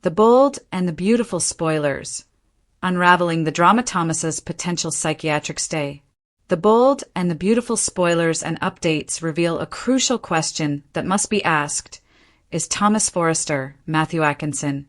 The bold and the beautiful spoilers, unraveling the drama Thomas's potential psychiatric stay. The bold and the beautiful spoilers and updates reveal a crucial question that must be asked. Is Thomas Forrester, Matthew Atkinson,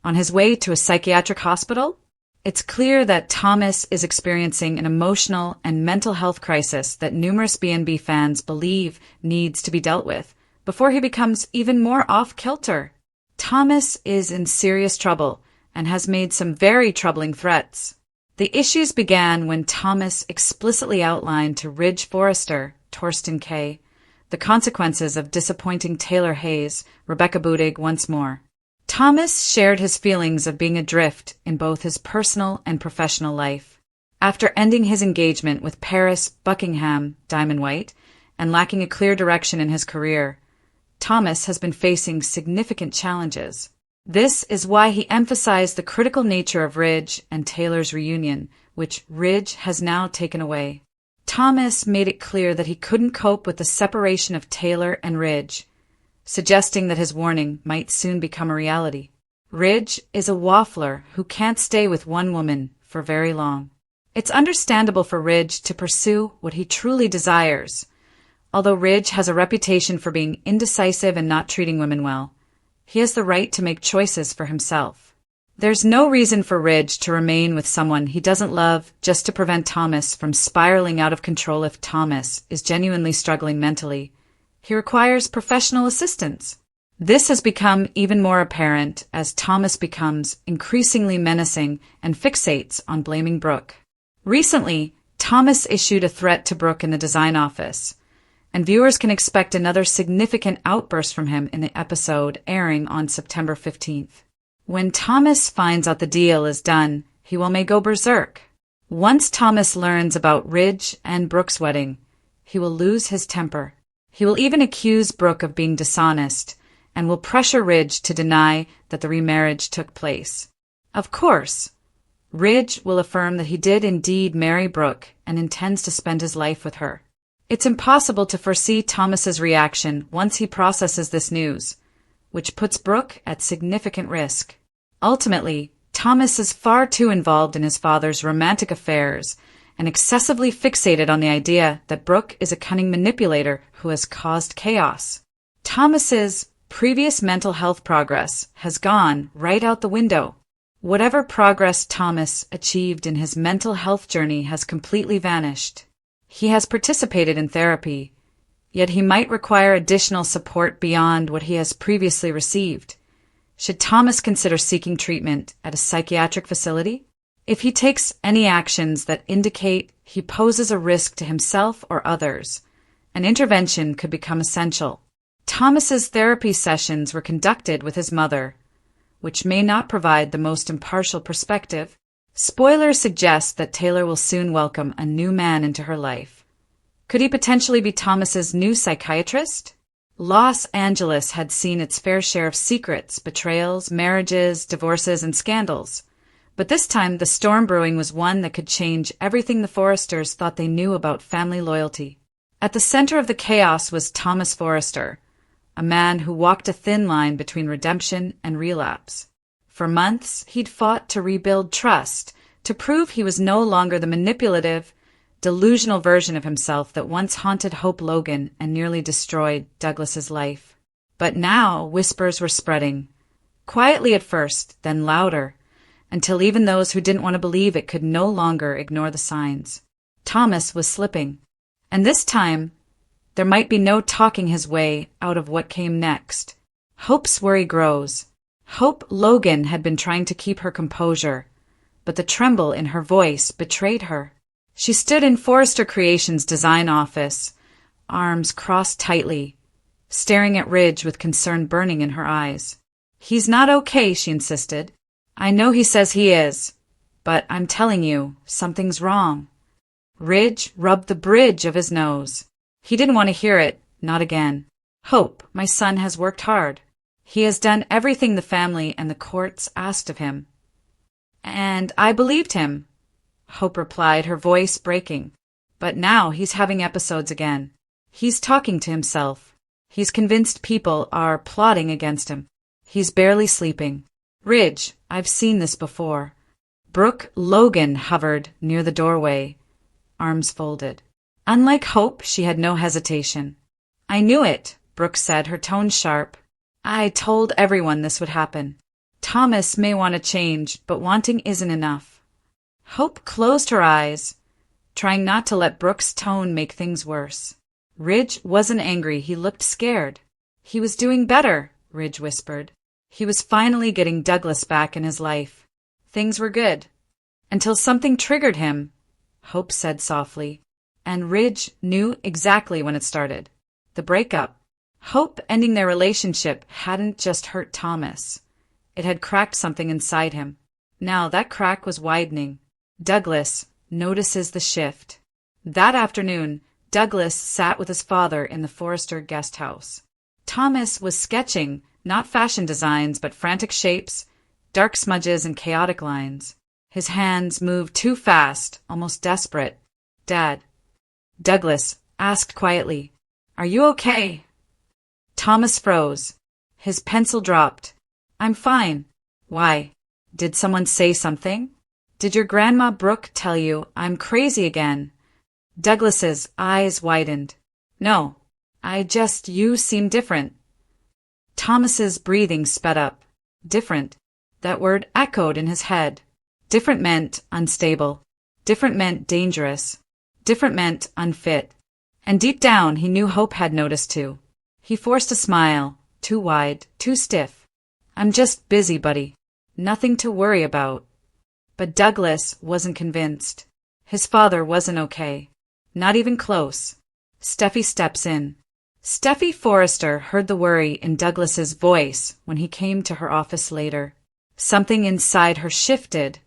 on his way to a psychiatric hospital? It's clear that Thomas is experiencing an emotional and mental health crisis that numerous B&B fans believe needs to be dealt with before he becomes even more off-kilter. Thomas is in serious trouble and has made some very troubling threats. The issues began when Thomas explicitly outlined to Ridge Forrester, Torsten K., the consequences of disappointing Taylor Hayes, Rebecca Budig once more. Thomas shared his feelings of being adrift in both his personal and professional life. After ending his engagement with Paris Buckingham Diamond White and lacking a clear direction in his career, Thomas has been facing significant challenges. This is why he emphasized the critical nature of Ridge and Taylor's reunion, which Ridge has now taken away. Thomas made it clear that he couldn't cope with the separation of Taylor and Ridge, suggesting that his warning might soon become a reality. Ridge is a waffler who can't stay with one woman for very long. It's understandable for Ridge to pursue what he truly desires. Although Ridge has a reputation for being indecisive and not treating women well, he has the right to make choices for himself. There's no reason for Ridge to remain with someone he doesn't love just to prevent Thomas from spiraling out of control. If Thomas is genuinely struggling mentally, he requires professional assistance. This has become even more apparent as Thomas becomes increasingly menacing and fixates on blaming Brooke. Recently, Thomas issued a threat to Brooke in the design office, and viewers can expect another significant outburst from him in the episode airing on September 15th. When Thomas finds out the deal is done, he may go berserk. Once Thomas learns about Ridge and Brooke's wedding, he will lose his temper. He will even accuse Brooke of being dishonest and will pressure Ridge to deny that the remarriage took place. Of course, Ridge will affirm that he did indeed marry Brooke and intends to spend his life with her. It's impossible to foresee Thomas's reaction once he processes this news, which puts Brooke at significant risk. Ultimately, Thomas is far too involved in his father's romantic affairs and excessively fixated on the idea that Brooke is a cunning manipulator who has caused chaos. Thomas's previous mental health progress has gone right out the window. Whatever progress Thomas achieved in his mental health journey has completely vanished. He has participated in therapy, yet he might require additional support beyond what he has previously received. Should Thomas consider seeking treatment at a psychiatric facility? If he takes any actions that indicate he poses a risk to himself or others, an intervention could become essential. Thomas's therapy sessions were conducted with his mother, which may not provide the most impartial perspective. Spoilers suggest that Taylor will soon welcome a new man into her life. Could he potentially be Thomas's new psychiatrist? Los Angeles had seen its fair share of secrets, betrayals, marriages, divorces, and scandals. But this time the storm brewing was one that could change everything the Forresters thought they knew about family loyalty. At the center of the chaos was Thomas Forrester, a man who walked a thin line between redemption and relapse. For months, he'd fought to rebuild trust, to prove he was no longer the manipulative, delusional version of himself that once haunted Hope Logan and nearly destroyed Douglas's life. But now whispers were spreading, quietly at first, then louder, until even those who didn't want to believe it could no longer ignore the signs. Thomas was slipping, and this time, there might be no talking his way out of what came next. Hope's worry grows. Hope Logan had been trying to keep her composure, but the tremble in her voice betrayed her. She stood in Forrester Creations' design office, arms crossed tightly, staring at Ridge with concern burning in her eyes. "He's not okay," she insisted. "I know he says he is, but I'm telling you, something's wrong." Ridge rubbed the bridge of his nose. He didn't want to hear it, not again. "Hope, my son has worked hard. He has done everything the family and the courts asked of him." "And I believed him," Hope replied, her voice breaking. "But now he's having episodes again. He's talking to himself. He's convinced people are plotting against him. He's barely sleeping. Ridge, I've seen this before. Brooke Logan hovered near the doorway, arms folded. Unlike Hope, she had no hesitation. I knew it, Brooke said, her tone sharp. I told everyone this would happen. Thomas may want to change, but wanting isn't enough. Hope closed her eyes, trying not to let Brooke's tone make things worse. Ridge wasn't angry, he looked scared. He was doing better, Ridge whispered. He was finally getting Douglas back in his life. Things were good. Until something triggered him, Hope said softly. And Ridge knew exactly when it started. The breakup. Hope ending their relationship hadn't just hurt Thomas. It had cracked something inside him. Now that crack was widening. Douglas notices the shift. That afternoon, Douglas sat with his father in the Forrester guest house. Thomas was sketching, not fashion designs, but frantic shapes, dark smudges and chaotic lines. His hands moved too fast, almost desperate. Dad. Douglas asked quietly, "Are you okay?" Thomas froze. His pencil dropped. "I'm fine." "Why? Did someone say something? Did your grandma Brooke tell you I'm crazy again?" Douglas's eyes widened. "No. You seem different." Thomas's breathing sped up. Different. That word echoed in his head. Different meant unstable. Different meant dangerous. Different meant unfit. And deep down he knew Hope had noticed too. He forced a smile, too wide, too stiff. "I'm just busy, buddy. Nothing to worry about." But Douglas wasn't convinced. His father wasn't okay. Not even close. Steffi steps in. Steffi Forrester heard the worry in Douglas's voice when he came to her office later. Something inside her shifted,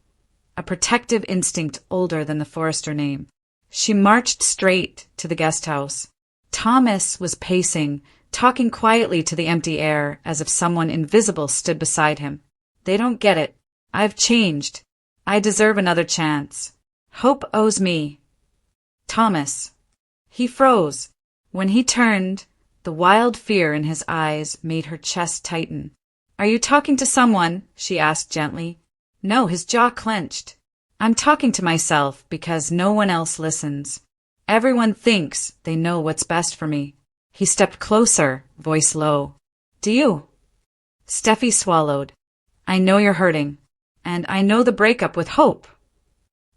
a protective instinct older than the Forrester name. She marched straight to the guest house. Thomas was pacing, talking quietly to the empty air as if someone invisible stood beside him. "They don't get it. I've changed. I deserve another chance. Hope owes me." "Thomas." He froze. When he turned, the wild fear in his eyes made her chest tighten. "Are you talking to someone?" she asked gently. No, his jaw clenched. "I'm talking to myself because no one else listens. Everyone thinks they know what's best for me." He stepped closer, voice low. "Do you?" Steffi swallowed. "I know you're hurting. And I know the breakup with Hope."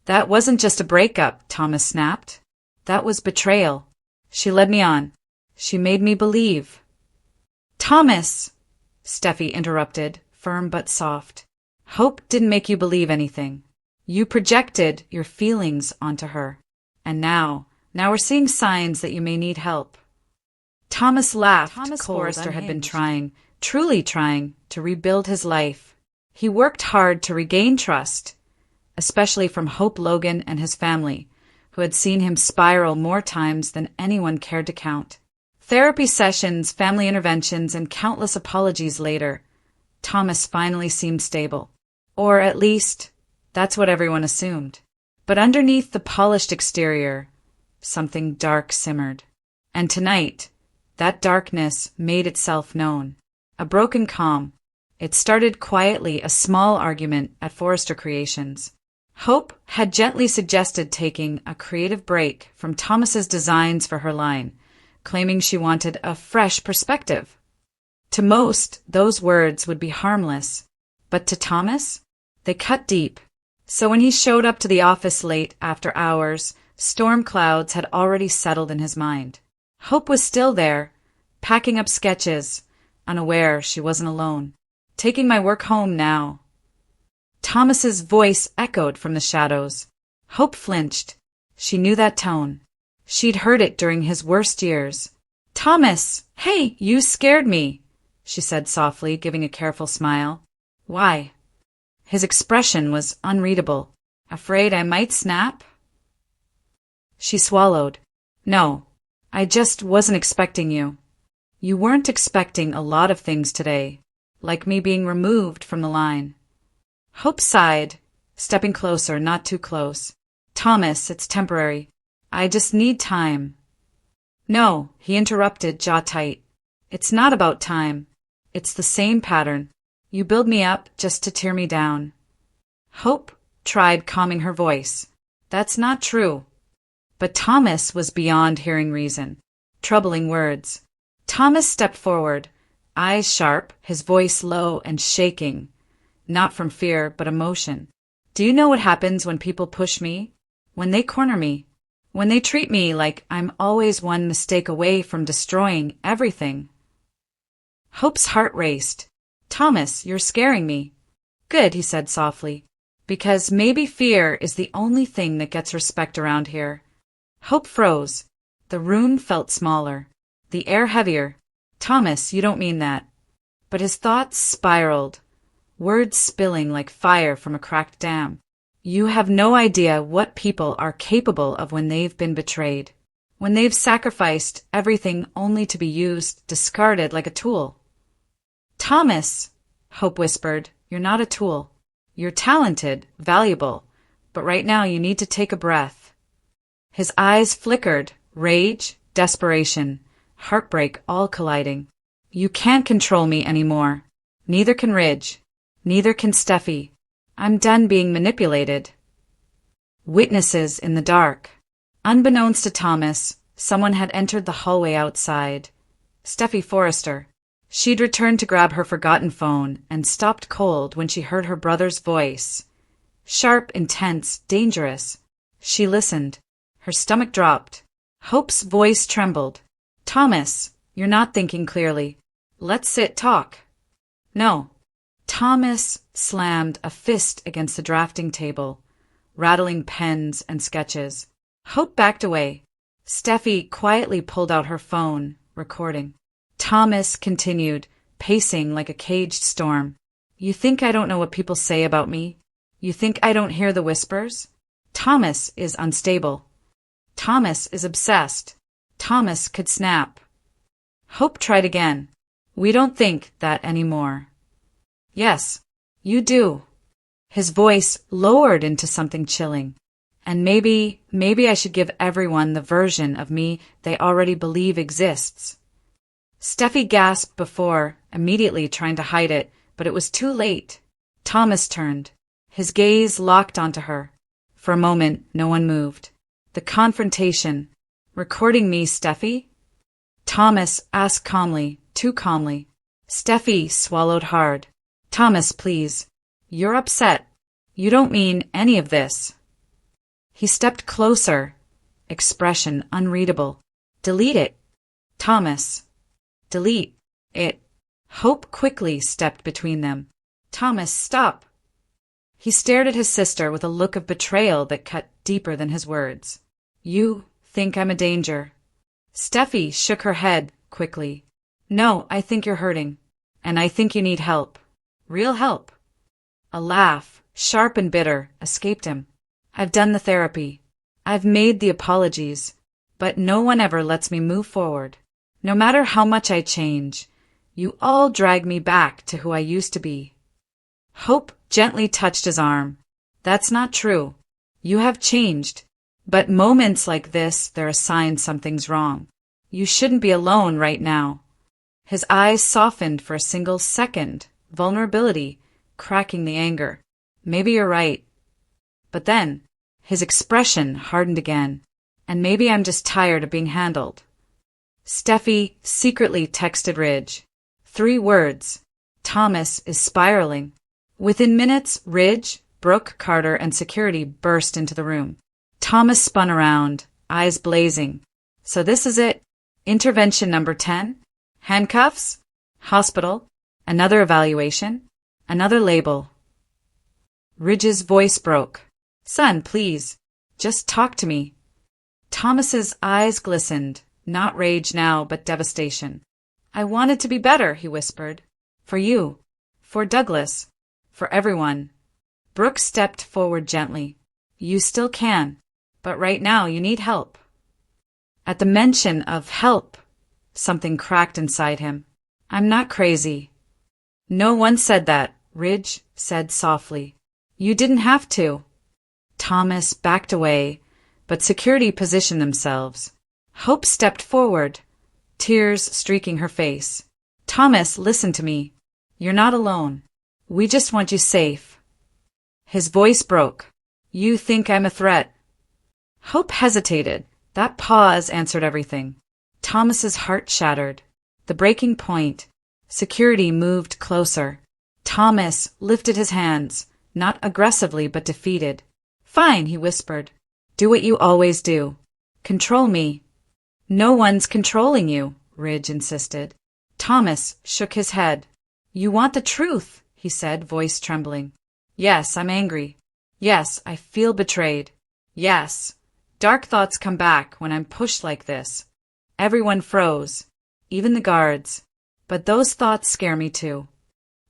"That wasn't just a breakup," Thomas snapped. "That was betrayal. She led me on. She made me believe." "Thomas!" Steffi interrupted, firm but soft. "Hope didn't make you believe anything. You projected your feelings onto her. And now we're seeing signs that you may need help." Thomas laughed. Thomas Forrester had been trying, truly trying, to rebuild his life. He worked hard to regain trust, especially from Hope Logan and his family, who had seen him spiral more times than anyone cared to count. Therapy sessions, family interventions, and countless apologies later, Thomas finally seemed stable. Or at least, that's what everyone assumed. But underneath the polished exterior, something dark simmered. And tonight, that darkness made itself known. A broken calm. It started quietly, a small argument at Forrester Creations. Hope had gently suggested taking a creative break from Thomas's designs for her line, claiming she wanted a fresh perspective. To most, those words would be harmless, but to Thomas, they cut deep. So when he showed up to the office late after hours, storm clouds had already settled in his mind. Hope was still there, packing up sketches, unaware she wasn't alone. "Taking my work home now." Thomas's voice echoed from the shadows. Hope flinched. She knew that tone. She'd heard it during his worst years. "Thomas! Hey, you scared me," she said softly, giving a careful smile. "Why?" His expression was unreadable. "Afraid I might snap?" She swallowed. "No, I just wasn't expecting you." "You weren't expecting a lot of things today, like me being removed from the line." Hope sighed, stepping closer, not too close. "Thomas, it's temporary. I just need time." "No," he interrupted, jaw tight. "It's not about time. It's the same pattern. You build me up just to tear me down. Hope tried calming her voice. That's not true. But Thomas was beyond hearing reason. Troubling words. Thomas stepped forward, eyes sharp, his voice low and shaking. Not from fear, but emotion. Do you know what happens when people push me? When they corner me? When they treat me like I'm always one mistake away from destroying everything? Hope's heart raced. Thomas, you're scaring me. Good, he said softly. Because maybe fear is the only thing that gets respect around here. Hope froze. The room felt smaller. The air heavier. Thomas, you don't mean that. But his thoughts spiraled. Words spilling like fire from a cracked dam. You have no idea what people are capable of when they've been betrayed. When they've sacrificed everything only to be used, discarded like a tool. Thomas, Hope whispered, you're not a tool. You're talented, valuable, but right now you need to take a breath. His eyes flickered, rage, desperation, heartbreak all colliding. You can't control me anymore. Neither can Ridge. Neither can Steffi. I'm done being manipulated. Witnesses in the dark. Unbeknownst to Thomas, someone had entered the hallway outside. Steffi Forrester. She'd returned to grab her forgotten phone and stopped cold when she heard her brother's voice. Sharp, intense, dangerous. She listened. Her stomach dropped. Hope's voice trembled. Thomas, you're not thinking clearly. Let's talk. No. Thomas slammed a fist against the drafting table, rattling pens and sketches. Hope backed away. Steffi quietly pulled out her phone, recording. Thomas continued, pacing like a caged storm. You think I don't know what people say about me? You think I don't hear the whispers? Thomas is unstable. Thomas is obsessed. Thomas could snap. Hope tried again. We don't think that anymore. Yes, you do. His voice lowered into something chilling. And maybe I should give everyone the version of me they already believe exists. Steffi gasped before, immediately trying to hide it, but it was too late. Thomas turned. His gaze locked onto her. For a moment, no one moved. The confrontation. Recording me, Steffi? Thomas asked calmly, too calmly. Steffi swallowed hard. Thomas, please. You're upset. You don't mean any of this. He stepped closer. Expression unreadable. Delete it. Thomas. Delete it. Hope quickly stepped between them. Thomas, stop. He stared at his sister with a look of betrayal that cut deeper than his words. You think I'm a danger. Steffi shook her head quickly. No, I think you're hurting. And I think you need help. Real help. A laugh, sharp and bitter, escaped him. I've done the therapy. I've made the apologies. But no one ever lets me move forward. No matter how much I change, you all drag me back to who I used to be. Hope gently touched his arm. That's not true. You have changed. But moments like this, they're a sign something's wrong. You shouldn't be alone right now. His eyes softened for a single second, vulnerability, cracking the anger. Maybe you're right. But then, his expression hardened again. And maybe I'm just tired of being handled. Steffi secretly texted Ridge. 3 words. Thomas is spiraling. Within minutes, Ridge, Brooke, Carter, and security burst into the room. Thomas spun around, eyes blazing. So this is it? Intervention number 10? Handcuffs? Hospital? Another evaluation? Another label? Ridge's voice broke. Son, please. Just talk to me. Thomas's eyes glistened. Not rage now, but devastation. I wanted to be better, he whispered. For you. For Douglas. For everyone. Brooke stepped forward gently. You still can. But right now you need help. At the mention of help, something cracked inside him. I'm not crazy. No one said that, Ridge said softly. You didn't have to. Thomas backed away, but security positioned themselves. Hope stepped forward, tears streaking her face. Thomas, listen to me. You're not alone. We just want you safe. His voice broke. You think I'm a threat? Hope hesitated. That pause answered everything. Thomas's heart shattered. The breaking point. Security moved closer. Thomas lifted his hands, not aggressively but defeated. Fine, he whispered. Do what you always do. Control me. No one's controlling you, Ridge insisted. Thomas shook his head. You want the truth, he said, voice trembling. Yes, I'm angry. Yes, I feel betrayed. Yes. Dark thoughts come back when I'm pushed like this. Everyone froze, even the guards. But those thoughts scare me too.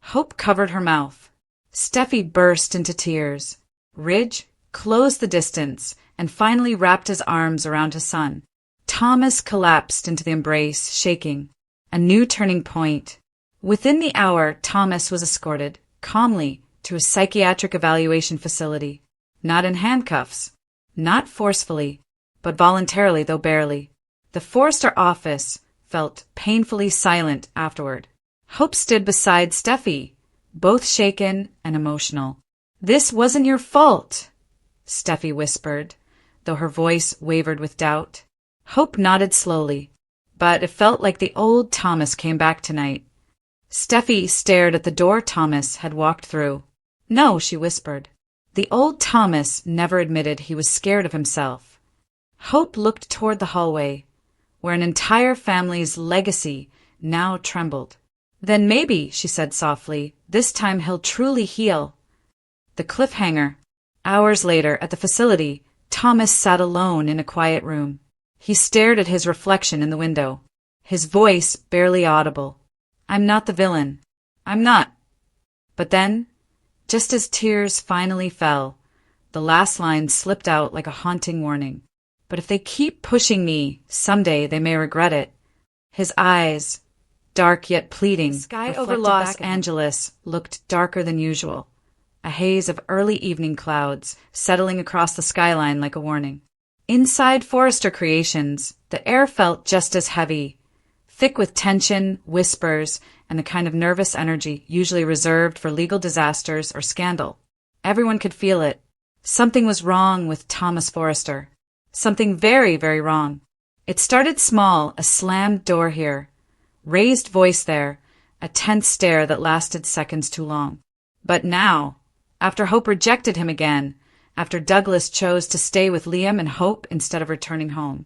Hope covered her mouth. Steffi burst into tears. Ridge closed the distance and finally wrapped his arms around his son. Thomas collapsed into the embrace, shaking. A new turning point. Within the hour, Thomas was escorted, calmly, to a psychiatric evaluation facility. Not in handcuffs. Not forcefully, but voluntarily, though barely. The Forrester office felt painfully silent afterward. Hope stood beside Steffi, both shaken and emotional. This wasn't your fault, Steffi whispered, though her voice wavered with doubt. Hope nodded slowly, but it felt like the old Thomas came back tonight. Steffi stared at the door Thomas had walked through. No, she whispered. The old Thomas never admitted he was scared of himself. Hope looked toward the hallway, where an entire family's legacy now trembled. Then maybe, she said softly, this time he'll truly heal. The cliffhanger. Hours later, at the facility, Thomas sat alone in a quiet room. He stared at his reflection in the window, his voice barely audible. I'm not the villain. I'm not. But then, just as tears finally fell, the last line slipped out like a haunting warning. But if they keep pushing me, someday they may regret it. His eyes, dark yet pleading, the sky over Los Angeles looked darker than usual. A haze of early evening clouds settling across the skyline like a warning. Inside Forrester Creations, the air felt just as heavy, thick with tension, whispers, and the kind of nervous energy usually reserved for legal disasters or scandal. Everyone could feel it. Something was wrong with Thomas Forrester. Something very, very wrong. It started small, a slammed door here, raised voice there, a tense stare that lasted seconds too long. But now, after Hope rejected him again, after Douglas chose to stay with Liam and Hope instead of returning home,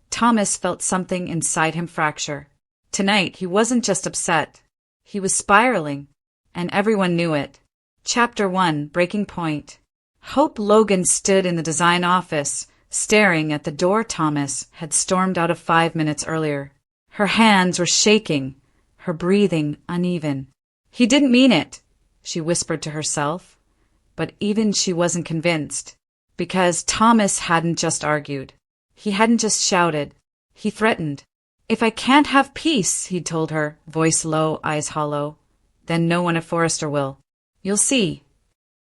Thomas felt something inside him fracture. Tonight, he wasn't just upset. He was spiraling, and everyone knew it. Chapter 1, Breaking Point. Hope Logan stood in the design office, staring at the door Thomas had stormed out of 5 minutes earlier. Her hands were shaking, her breathing uneven. He didn't mean it, she whispered to herself. But even she wasn't convinced, because Thomas hadn't just argued. He hadn't just shouted. He threatened. If I can't have peace, he'd told her, voice low, eyes hollow, then no one at Forrester will. You'll see.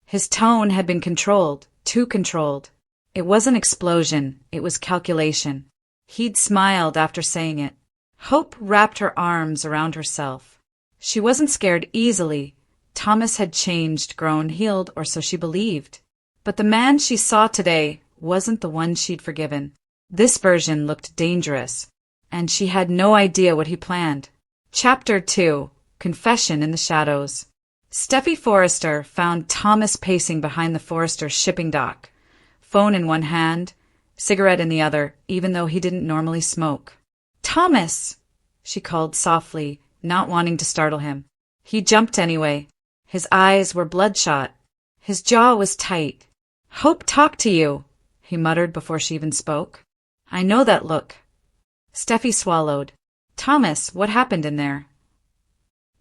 His tone had been controlled, too controlled. It wasn't explosion, it was calculation. He'd smiled after saying it. Hope wrapped her arms around herself. She wasn't scared easily. Thomas had changed, grown, healed, or so she believed. But the man she saw today wasn't the one she'd forgiven. This version looked dangerous, and she had no idea what he planned. Chapter 2, Confession in the Shadows. Steffi Forrester found Thomas pacing behind the Forrester shipping dock, phone in one hand, cigarette in the other, even though he didn't normally smoke. Thomas! She called softly, not wanting to startle him. He jumped anyway. His eyes were bloodshot. His jaw was tight. Hope talked to you, he muttered before she even spoke. I know that look. Steffi swallowed. Thomas, what happened in there?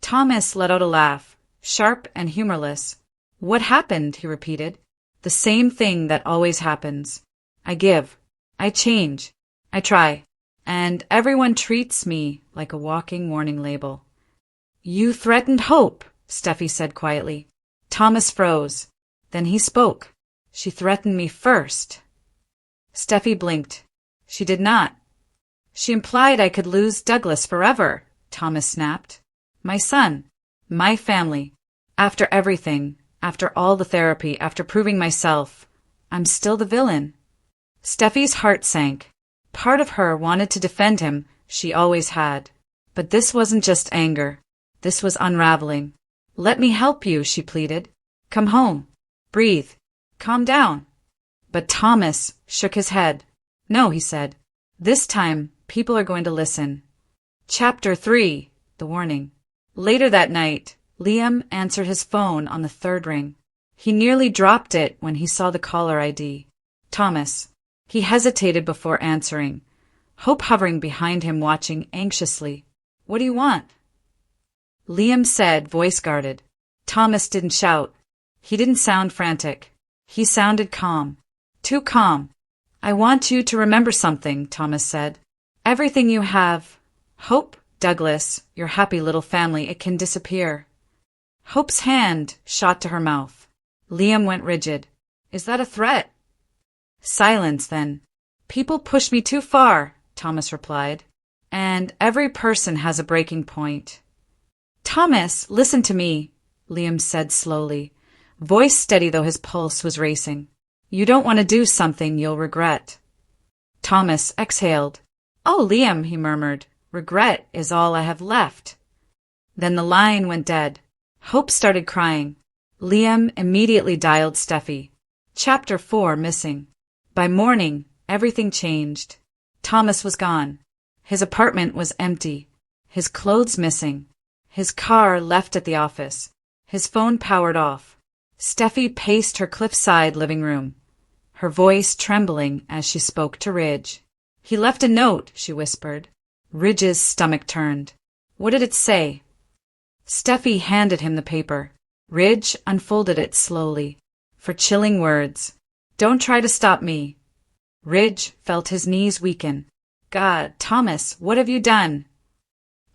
Thomas let out a laugh, sharp and humorless. What happened, he repeated. The same thing that always happens. I give. I change. I try. And everyone treats me like a walking warning label. You threatened Hope, Steffi said quietly. Thomas froze. Then he spoke. She threatened me first. Steffi blinked. She did not. She implied I could lose Douglas forever, Thomas snapped. My son. My family. After everything, after all the therapy, after proving myself, I'm still the villain. Steffi's heart sank. Part of her wanted to defend him, she always had. But this wasn't just anger. This was unraveling. Let me help you, she pleaded. Come home. Breathe. Calm down. But Thomas shook his head. No, he said. This time, people are going to listen. Chapter 3. The Warning. Later that night, Liam answered his phone on the third ring. He nearly dropped it when he saw the caller ID. Thomas. He hesitated before answering, Hope hovering behind him watching anxiously. What do you want? Liam said, voice guarded. Thomas didn't shout. He didn't sound frantic. He sounded calm. Too calm. I want you to remember something, Thomas said. Everything you have. Hope, Douglas, your happy little family, it can disappear. Hope's hand shot to her mouth. Liam went rigid. Is that a threat? Silence, then. People push me too far, Thomas replied. And every person has a breaking point. Thomas, listen to me, Liam said slowly, voice steady though his pulse was racing. You don't want to do something you'll regret. Thomas exhaled. Oh, Liam, he murmured, regret is all I have left. Then the line went dead. Hope started crying. Liam immediately dialed Steffi. Chapter 4 missing. By morning, everything changed. Thomas was gone. His apartment was empty. His clothes missing. His car left at the office. His phone powered off. Steffi paced her cliffside living room, her voice trembling as she spoke to Ridge. He left a note, she whispered. Ridge's stomach turned. What did it say? Steffi handed him the paper. Ridge unfolded it slowly. For chilling words. Don't try to stop me. Ridge felt his knees weaken. God, Thomas, what have you done?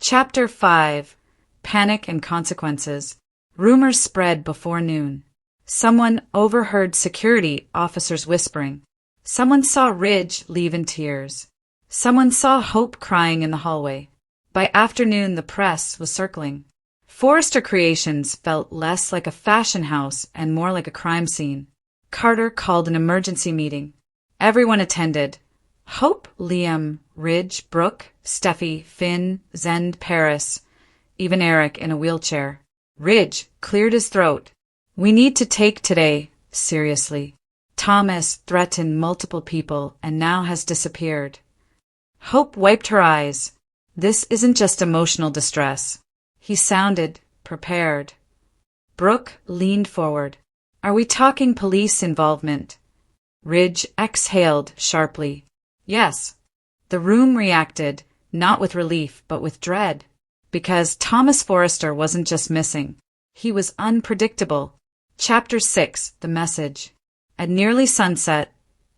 Chapter 5. Panic and Consequences. Rumors spread before noon. Someone overheard security officers whispering. Someone saw Ridge leave in tears. Someone saw Hope crying in the hallway. By afternoon, the press was circling. Forrester Creations felt less like a fashion house and more like a crime scene. Carter called an emergency meeting. Everyone attended. Hope, Liam, Ridge, Brooke, Steffi, Finn, Zend, Paris, even Eric in a wheelchair. Ridge cleared his throat. We need to take today seriously. Thomas threatened multiple people and now has disappeared. Hope wiped her eyes. This isn't just emotional distress. He sounded prepared. Brooke leaned forward. Are we talking police involvement? Ridge exhaled sharply. Yes. The room reacted, not with relief, but with dread. Because Thomas Forrester wasn't just missing. He was unpredictable. Chapter 6. The Message. At nearly sunset,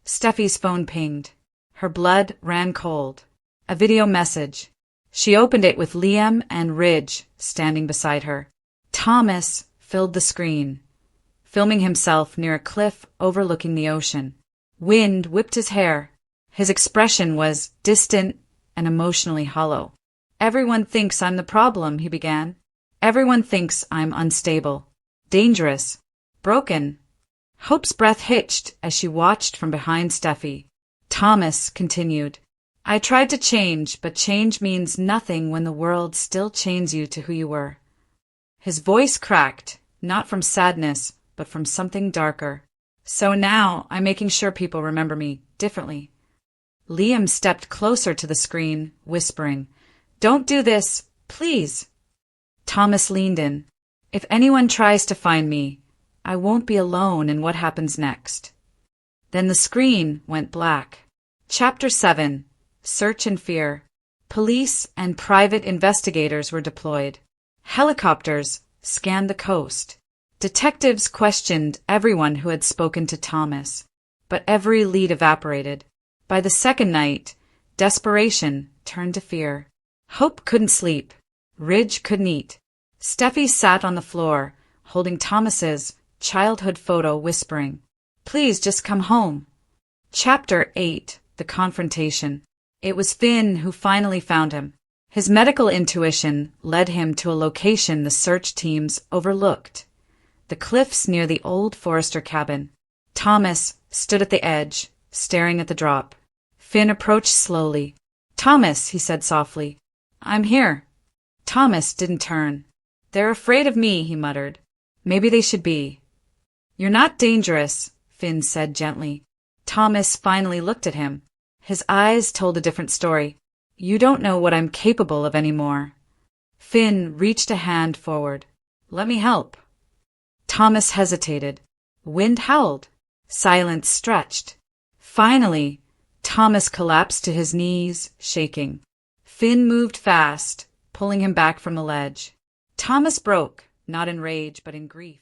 Steffi's phone pinged. Her blood ran cold. A video message. She opened it with Liam and Ridge standing beside her. Thomas filled the screen, filming himself near a cliff overlooking the ocean. Wind whipped his hair. His expression was distant and emotionally hollow. Everyone thinks I'm the problem, he began. Everyone thinks I'm unstable, dangerous, broken. Hope's breath hitched as she watched from behind Steffi. Thomas continued. I tried to change, but change means nothing when the world still chains you to who you were. His voice cracked, not from sadness, but from something darker. So now I'm making sure people remember me differently. Liam stepped closer to the screen, whispering, Don't do this, please. Thomas leaned in. If anyone tries to find me, I won't be alone in what happens next. Then the screen went black. Chapter 7. Search and Fear. Police and private investigators were deployed. Helicopters scanned the coast. Detectives questioned everyone who had spoken to Thomas, but every lead evaporated. By the second night, desperation turned to fear. Hope couldn't sleep. Ridge couldn't eat. Steffi sat on the floor, holding Thomas's childhood photo, whispering, Please just come home. Chapter 8. The Confrontation. It was Finn who finally found him. His medical intuition led him to a location the search teams overlooked. the cliffs near the old Forester cabin. Thomas stood at the edge, staring at the drop. Finn approached slowly. "Thomas," he said softly. "I'm here." Thomas didn't turn. "They're afraid of me," he muttered. "Maybe they should be." "You're not dangerous," Finn said gently. Thomas finally looked at him. His eyes told a different story. "You don't know what I'm capable of anymore." Finn reached a hand forward. "Let me help." Thomas hesitated. Wind howled. Silence stretched. Finally, Thomas collapsed to his knees, shaking. Finn moved fast, pulling him back from the ledge. Thomas broke, not in rage but in grief.